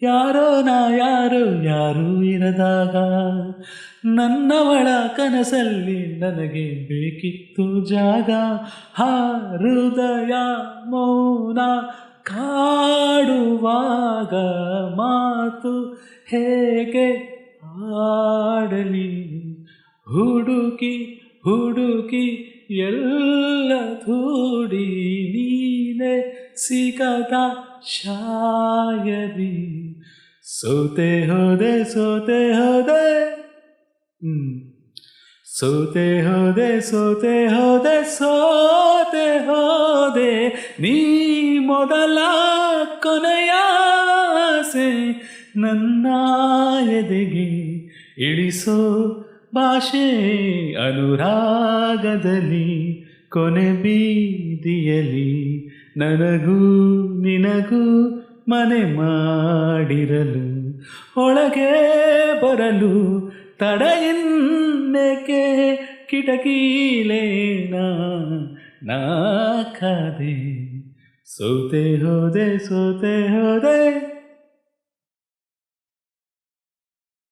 ಯಾರೋ ನಾ ಯಾರೋ ಯಾರೂ ಇರದಾಗ ನನ್ನವಳ ಕನಸಲ್ಲಿ ನನಗೆ ಬೇಕಿತ್ತು ಜಾಗ. ಹೃದಯ ಮೌನ ಕಾಡುವಾಗ ಮಾತು ಹೇಗೆ ಆಡಲಿ. ಹುಡುಕಿ ಹುಡುಕಿ ಎಲ್ಲ ದೂಡಿ ನೀನೆ ಸಿಗದ ಶಾಯರಿ. ಸೋತೆ ಹೋದೆ ಸೋತೆ ಹೋದೆ ಸೋತೆ ಹೋದೆ ಸೋತೆ ಹೋದೆ ಸೋತೆ ಹೋದೆ. ನೀ ಮೊದಲ ಕೊನೆಯ ಆಸೆ ನನ್ನ ಎದೆಗೆ ಇಳಿಸೋ ಭಾಷೆ ಅನುರಾಗದಲ್ಲಿ ಕೊನೆ ಬೀದಿಯಲಿ ನನಗೂ ನಿನಗೂ ಮನೆ ಮಾಡಿರಲು ಒಳಗೆ ಬರಲು ತಡೆಯಿನ್ನೇಕೆ ಕಿಟಕೀಲೇ ನಾ ಕಾದೆ. ಸೋತೆ ಹೋದೆ ಸೋತೆ ಹೋದೆ.